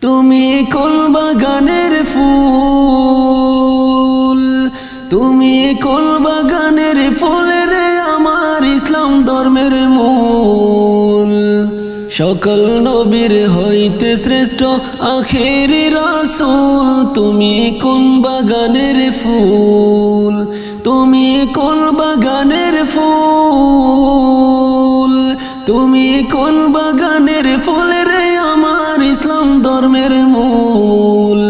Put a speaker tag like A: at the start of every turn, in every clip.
A: তুমি কোন বাগানের ফুল, তুমি কোন বাগানের ফুল রে আমার ইসলাম ধর্মের মূল। সকল নবীর হইতে শ্রেষ্ঠ আখেরি রাসূল, তুমি কোন বাগানের ফুল, তুমি কোন বাগানের ফুল, তুমি কোন বাগানের ফুল রে আমার ইসলাম ধর্মের মূল।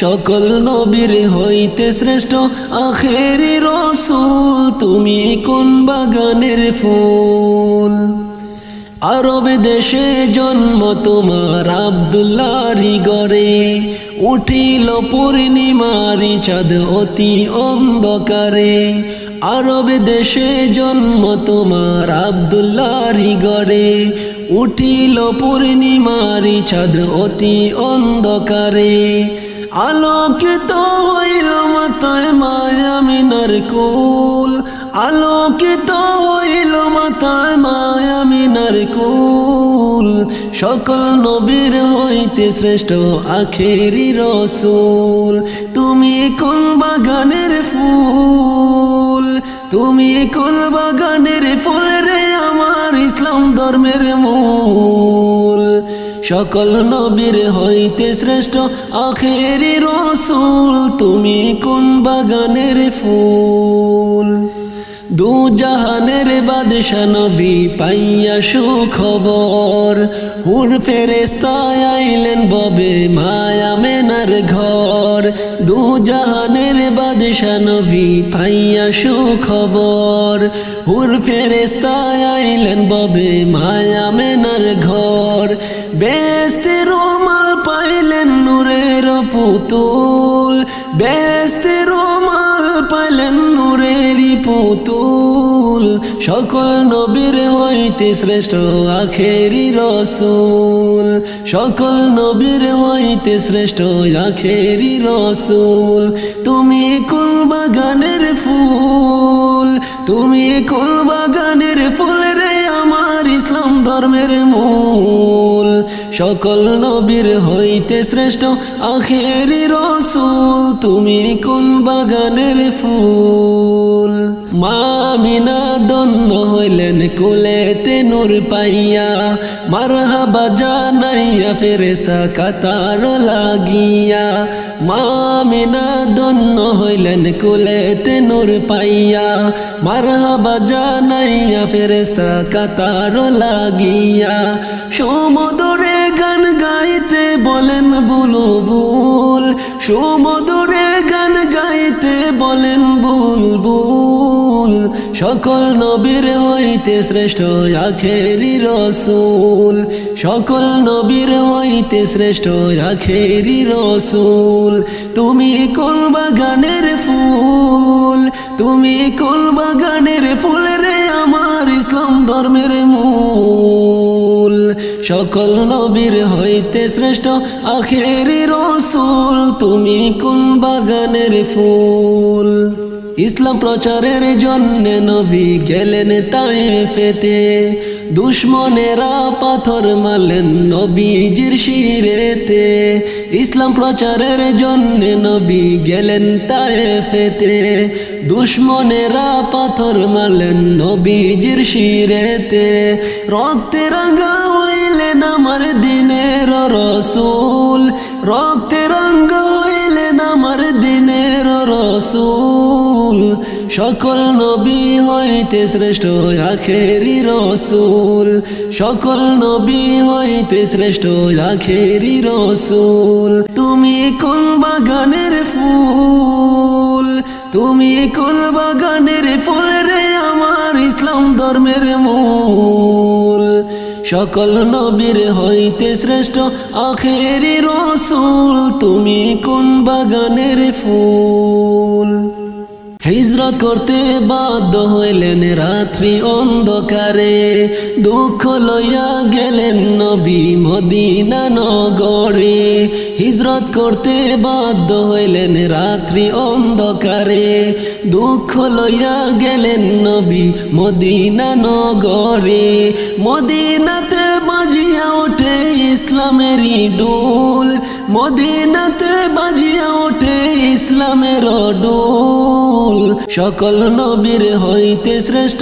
A: সকল নবীর হইতে শ্রেষ্ঠ আখেরি রাসূল, তুমি কোন বাগানের ফুল। আরব দেশে জন্ম তোমার আব্দুল্লাহরি গড়ে, উঠিল পূর্ণিমারি চাঁদ অতি অন্ধকারে। আরব দেশে জন্ম তোমার আব্দুল্লাহরি গড়ে, উঠিল পূর্ণিমারি চাঁদ অতি অন্ধকারে। আলোকিত হইল মাথায় মায়ামিনার কুল, আলোকিত হইল মাথায় মায়ামিনার কুল। সকল নবীর হইতে শ্রেষ্ঠ আখেরি রাসূল, তুমি কোন বাগানের ফুল, তুমি কোন বাগানের ফুল রে আমার ইসলাম ধর্মের মূল। সকল নবীর হইতে শ্রেষ্ঠ আখেরি রাসূল, তুমি কোন বাগানের ফুল। দু জাহানের বাদশা নবী পাইয়া সুখবর, হুর ফেরেশতা আইলেন ববে মায়ামেনার ঘর। দু জাহানের বাদশা নবী পাইয়া সুখবর, হুর ফেরেশতা আইলেন ববে মায়ামেনার ঘর। বেহেশতের রুমাল পাইলেন নূরের পুতুল, বেহেশতের রুমাল পাইলেন নূরেরই পুতুল। সকল নবীর হইতে শ্রেষ্ঠ আখেরি রাসূল, সকল নবীর হইতে শ্রেষ্ঠ আখেরি রাসূল। তুমি কোন বাগানের ফুল, তুমি কোন বাগানের ফুল রে আমার ইসলাম ধর্মের মূল। সকল নবীর হইতে শ্রেষ্ঠ আখেরি রাসূল, তুমি কোন বাগানের ফুল। মা আমিনা ধন্য হইলেন কুলেতে নূর পাইয়া, মারহাবা জানাইয়া ফেরেশতা কাতার লাগিয়া। মা আমিনা ধন্য হইলেন কুলেতে নূর পাইয়া, মারহাবা জানাইয়া ফেরেশতা কাতার লাগিয়া। সুমধুরে গান গাইতে বলেন বুলবুল, সুমধুরে গান গাইতে বলেন বুলবুল। সকল নবীর হইতে শ্রেষ্ঠ আখেরি রাসূল, সকল নবীর হইতে শ্রেষ্ঠ আখেরি রাসূল। তুমি কোন বাগানের ফুল, তুমি কোন বাগানের ফুল রে আমার ইসলাম ধর্মের মূল। সকল নবীর হইতে শ্রেষ্ঠ আখেরি রাসূল, তুমি কোন বাগানের ফুল। ইসলাম প্রচারের জন্য নবী গেলেন তায়েফেতে, দুশমনেরা পাথর মারলেন নবীজির শিরেতে। ইসলাম প্রচারের জন্য নবী গেলেন তায়েফেতে, দুশমনেরা পাথর মারলেন নবীজির শিরেতে। রক্তে রাঙা হইলেন আমার দিনের রাসূল, রক্তে রাঙা হইলেন আমার দিনের রাসূল। সকল নবী হইতে শ্রেষ্ঠ আখেরি রাসূল, সকল নবী হইতে শ্রেষ্ঠ আখেরি রাসূল। তুমি কোন বাগানের ফুল, তুমি কোন বাগানের ফুল রে আমার ইসলাম ধর্মের মূল। সকল নবীর হইতে শ্রেষ্ঠ আখেরি রাসূল, তুমি কোন বাগানের ফুল। হিজরত করতে বাধ্য হইলেন রাত্রি অন্ধকারে, দুঃখ লইয়া গেলেন নবী মদিনা নগরে। হিজরত করতে বাধ্য হইলেন রাত্রি অন্ধকারে, দুঃখ লইয়া গেলেন নবী মদিনা নগরে। মদিনাতে বাজিয়া ওঠে ইসলামেরই ডোল, মদিনাতে বাজিয়া ওঠে ইসলামের ডোল। সকল নবীর হইতে শ্রেষ্ঠ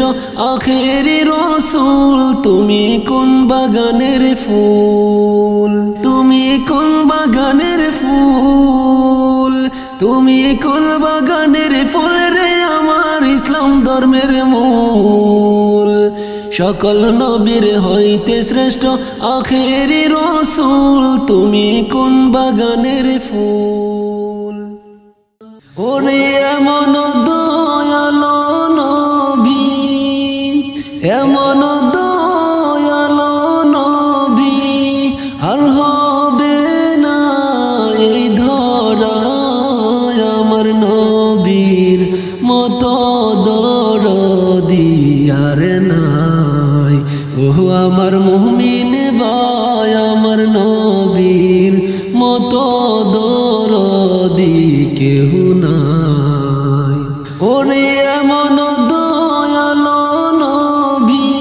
A: আখেরি রসূল, তুমি কোন বাগানের ফুল, তুমি কোন বাগানের ফুল, তুমি কোন বাগানের ফুল রে আমার ইসলাম ধর্মের মূল। সকল নবীর হইতে শ্রেষ্ঠ আখেরি রসূল, তুমি কোন বাগানের ফুল। ওরে এমন দয়ালো নবী, এমন দয়ালো নবী, আর হবে না এই ধরায় আমার নবীর মতো দরদি আর নাই। ওহো আমার মুমিন ভাই, আমার নবীর মতো দরদি কেহ নাই। ওরে এমন দয়ালো নবী,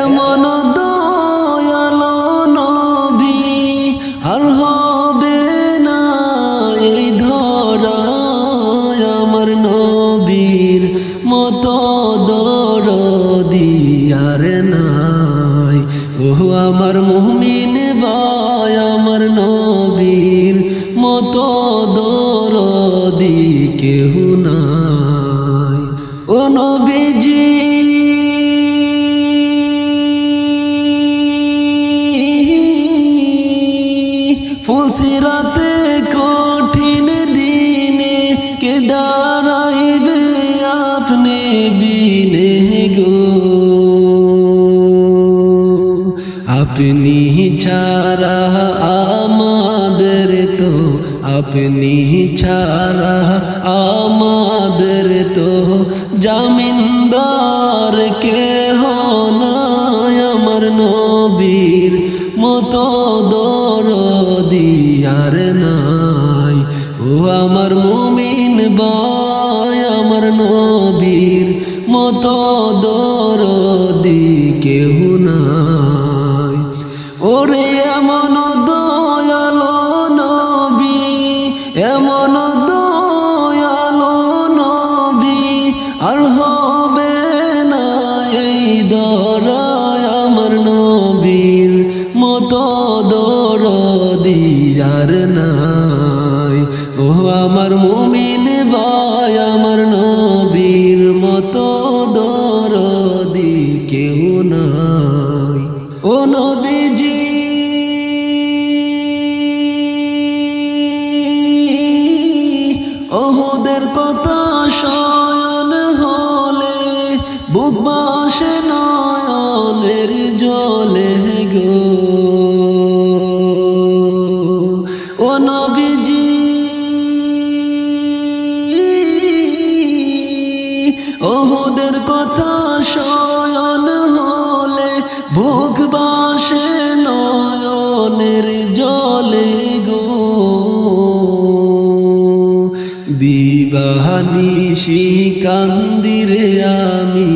A: এমন দয়ালো নবী, আর হবে না এই ধরায় আমার নবীর মতো দরদি আর নাই। ওহো আমার মুমিন ভাই, আমার নবীর মতো দরদি কেহ নাই। ও নবীজি ফুলসিরাতে কঠিন দিনে কে দাঁড়াইবে আপনি বিনে গো, আপনি ছাড়া আমাদের তো, আপনি ছাড়া আমাদের তো জামিনদার কেহ নাই। আমার নবীর মতো দরদি আর নাই। ও আমার মুমিন ভাই, আমার নবীর মতো দরদি কেহ নাই। ওরে এমন দয়ালো নবী, এমন দয়ালো নবী, আর হবে না এই দরায় আমার নবীর মতো দরদি আর নাই। ও আমার মুমিন ভাই, আমার নবীর মতো দরদি কেউ নাই। ও নবীজি ওহুদের কথা শয়ন হলে বুক বাসে নয়নের জলে গো। ও নবীজি ওহুদের কথা শয়ন হলে বুক বাসে নয়নের জলে গো। দিবানিশি কান্দিরে আমি,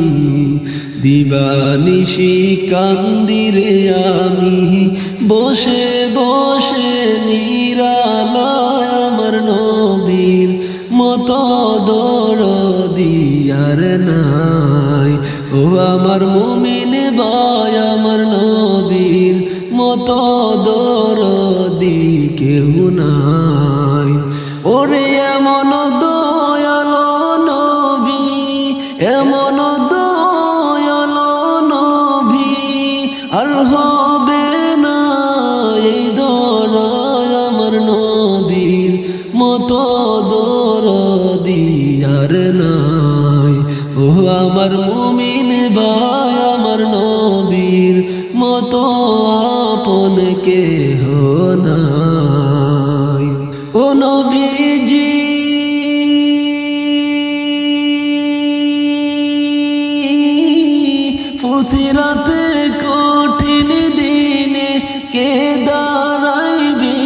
A: দিবানিশি কান্দিরে আমি, বসে বসে নিরালায় আমার নবীর মতো দরদি আর নাই। ও আমার মুমিন ভাই, আমার নবীর মতো দরদি কেউ নাই। ওরে এমন দয়ালো নবী, এমন দয়ালো নবী, আর হবে না এই দরায় আমার নবীর মতো দরদি আর নাই। ও আমার মুমিন ভাই, আমার নবীর মতো আপন কেহ নাই। ও নবীজি ফুলসিরাতে কঠিন দিনে কে দাঁড়াইবে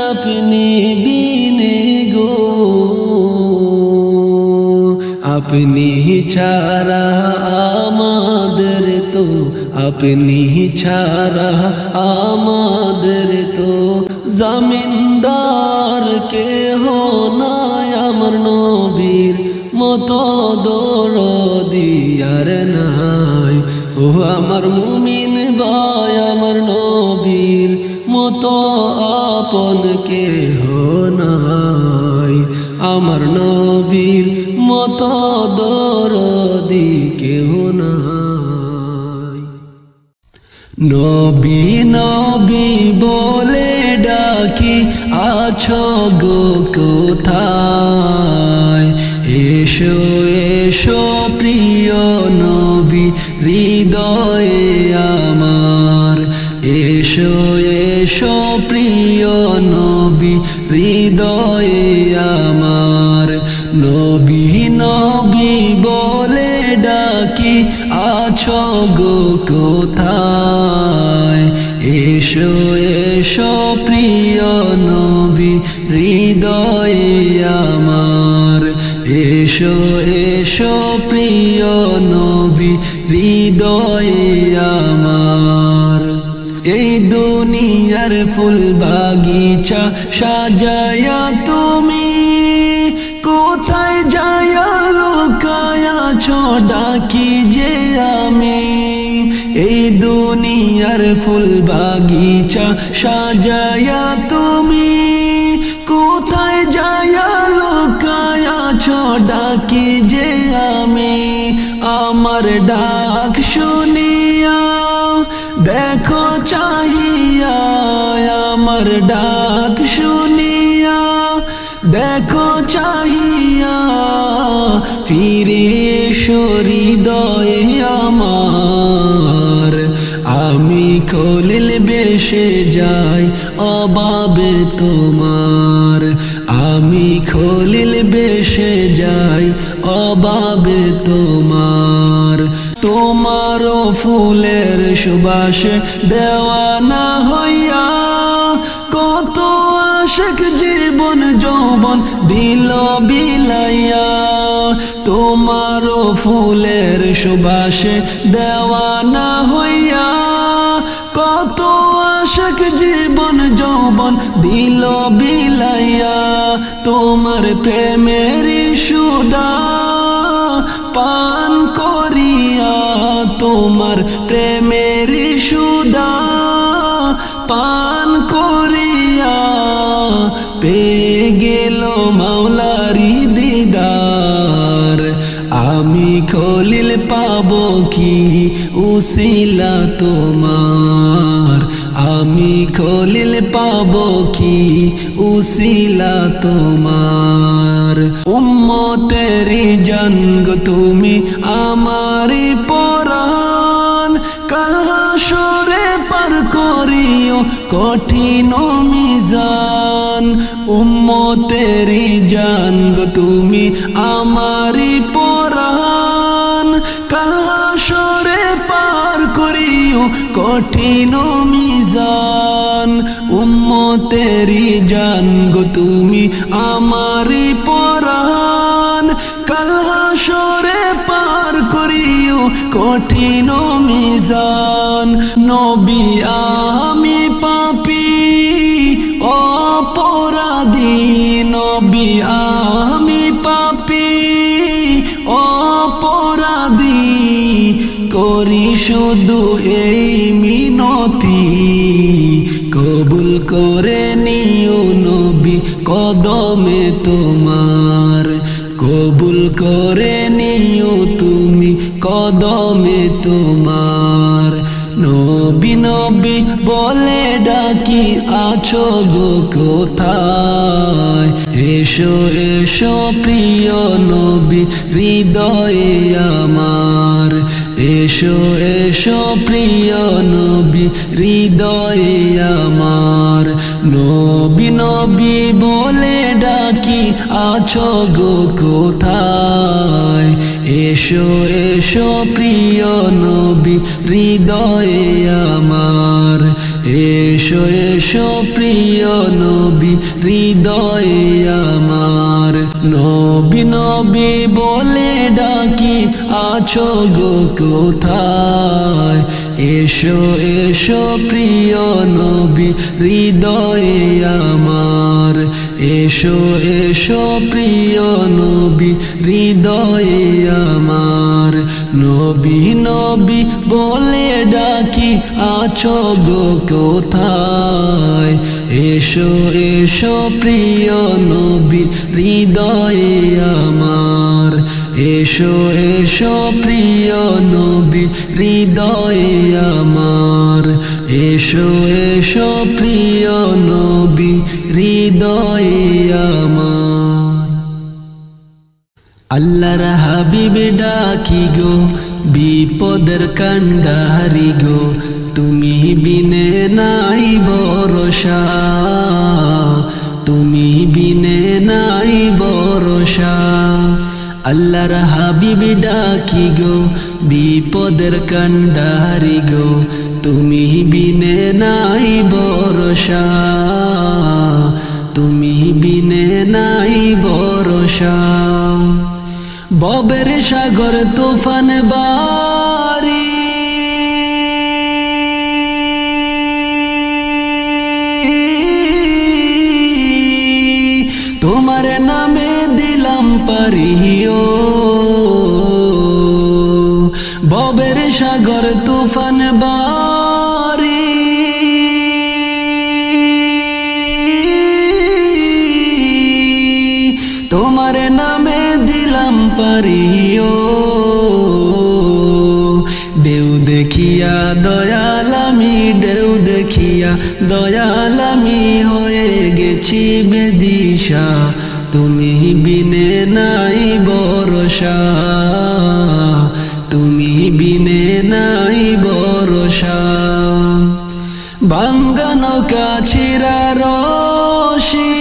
A: আপনি বিনে গো। আপনি ছাড়া আমাদের তো, আপনি ছাড়া আমাদের তো জামিনদার কেহ নাই, আমার নবীর মতো দরদি আর নাই। ও আমার মুমিন ভাই, আমার নবীর মতো আপন কেহ নাই, আমার নবীর মতো দরদি কেহ নাই। নবী নবী বলে ডাকি আছো গো কোথায়, এসো এসো প্রিয় নবী হৃদয়ে আমার, এসো এসো প্রিয় নবী হৃদয়ে আমার। নবী নবী বলে ডাকি আছো গো কোথায়, এসো এসো প্রিয় নবী হৃদয়ে আমার, এসো এসো প্রিয় নবী হৃদয়ে আমার। এই দুনিয়ার ফুল বাগিচা সাজায়া তুমি কোথায় যায়া লুকায়াছো ডাকি যে আমি, এই দুনিয়ার ফুল বাগিচা সাজায়া তুমি কোথায় যায়া লুকায়াছো ডাকি যে আমি। আমার ডাক শুনিয়া দেখো চাহিয়া, আমার ডাক শুনিয়া দেখো চাহিয়া, ফিরে এসো হৃদয়ে আমার। আমি খলিল বেশে যাই অভাবে তোমার, আমি খলিল বেশে যাই অভাবে তোমার। তোমারও ফুলের সুবাসে দেওয়ানা হইয়া কত আশিক জীবন যৌবন দিল বিলাইয়া, তোমারও ফুলের সুবাসে দেওয়ানা হইয়া কত আশিক জীবন যৌবন দিল বিলাইয়া। তোমার প্রেমের সুধা পান করিয়া, তোমার প্রেমের সুধা পান করিয়া পেয়ে গেল মাওলারি দিদার। আমি খলিল পাবো কি উসিলা তোমার, আমি খলিল পাবো কি উসিলা তোমার। উম্মতেরি জান গো তুমি আমারি পরাণ, কাল হাসরে পার করিও কঠিন মিজান। উম্মতেরি জান গো তুমি আমারি পরাণ, কাল হাসরে পার করিও কঠিন মিজান। উম্মতেরি জান গো তুমি আমারি পরাণ, কাল হাসরে পার করিও কঠিন মিজান। নবী আমি পাপী অপরাধী, নবী আমি পাপী অপরাধী, করি শুধু এই মিনতি, কবুল করে নিও নবী কদমে তোমার, কবুল করে নিও তুমি কদমে তোমার। নবী নবী বলে ডাকি আছো গো কোথায়, এসো এসো প্রিয় নবী হৃদয়ে আমার, এসো এসো প্রিয় নবী হৃদয়ে আমার। নবী নবী বলে ডাকি আছো গো কোথায়, এসো এসো প্রিয় নবী হৃদয়ে আমার, এসো এসো প্রিয় নবী হৃদয়ে আমার। নবী নবী বলে ডাকি আছো গো কোথায়, এসো এসো প্রিয় নবী হৃদয়ে আমার, এসো এসো প্রিয় নবী হৃদয়ে আমার। নবী নবী বলে ডাকি আছো গো কোথায়, এসো এসো প্রিয় নবী হৃদয়ে আমার, এসো এসো প্রিয় নবী হৃদয়ে আমার, এসো এসো প্রিয় নবী হৃদয়ে আমার। আল্লাহর হাবিব ডাকি গো বিপদের কান্ডারি গো, তুমি বিনে নাই ভরসা, তুমি বিনে নাই ভরসা। আল্লাহর হাবিব ডাকি গো বিপদের কান্ডারি গো, তুমি বিনে নাই ভরসা, তুমি বিনে নাই ভরসা। ভবের সাগর তুফান বারি, তোমার নামে দিলাম পারিও, ভবের সাগর তুফান বারি, তোমার নামে দিলাম পারিও। ঢেউ দেখিয়া দয়াল আমি, ঢেউ দেখিয়া দয়াল আমি হয়ে গেছি বেদিশা, তুমি বিনে নাই ভরসা, তুমি বিনে নাই ভরসা। ভাঙ্গা নৌকা ছিঁড়া রশি,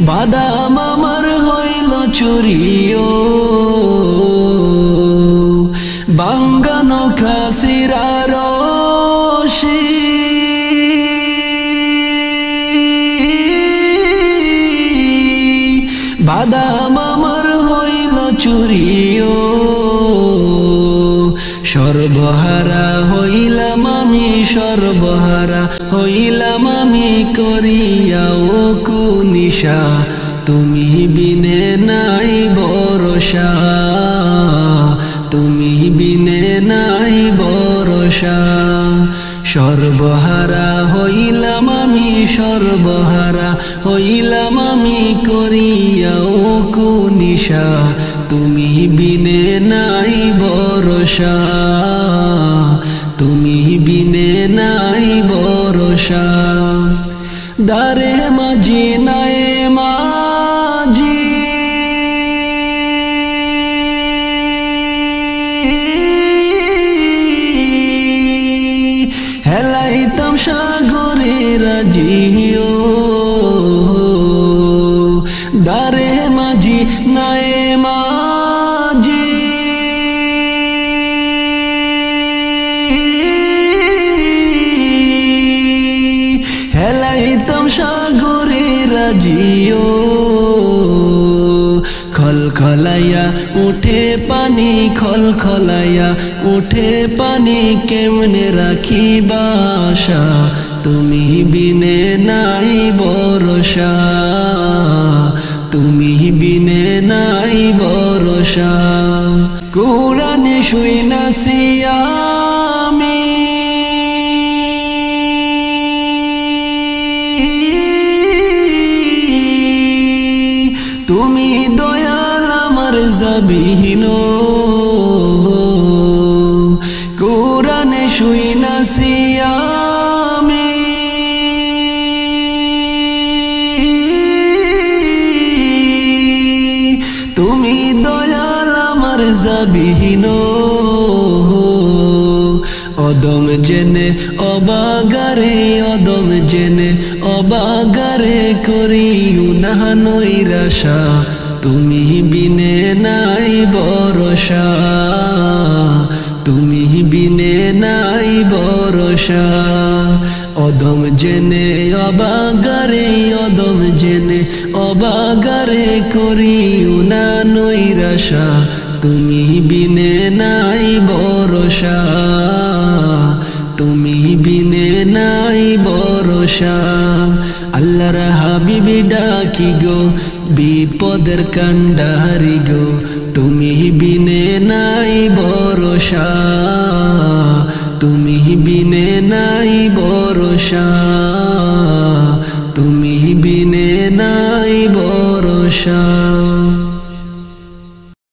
A: বাদাম আমার হইল চুরিও, ভাঙ্গা নৌকা ছিঁড়া রশি, বাদাম আমার হইল চুরিও। সর্বহারা হইলাম আমি, সর্বহারা হইলাম আমি করিয়া ও কুনিশা, তুমি বিনে নাই ভরসা, তুমি বিনে নাই ভরসা। সর্বহারা হইলাম আমি, সর্বহারা হইলাম আমি করিয়া ও কুনিশা, তুমি বিনে নাই ভরসা, তুমি বিনে নাই ভরসা। দারে মাঝি নাই মাঝি, হেলাইতাম সাগরে রাজিও, দারে মাঝি নাই মাঝি, হেলাইতাম সাগরে রাজিও। খলখলাইয়া উঠে পানি, খলখলাইয়া উঠে পানি, কেমনে রাখি বাসা, তুমি বিনে নাই ভরসা, তুমি বিনে নাই ভরসা। কুরআনে শুইনাছি আমি, তুমি দয়াল আমার জাবিন, কুরআনে শুইনাছি আমি, তুমি দয়াল আমার জাবিন। অদম জেনে অবাগারে, অদম জেনে অবাগারে করিও না নৈরাশা, তুমি বিনে নাই ভরসা, তুমি বিনে নাই ভরসা। অদম জেনে অবাগারে, অদম জেনে অবাগারে করিও না নৈরাশা তুমি বিনে নাই ভরসা তুমি বিনে নাই ভরসা আল্লাহর হাবিবি ডাকি গো বিপদের কান্ডারি গো তুমি বিনে নাই ভরসা তুমি বিনে নাই ভরসা তুমি বিনে নাই ভরসা।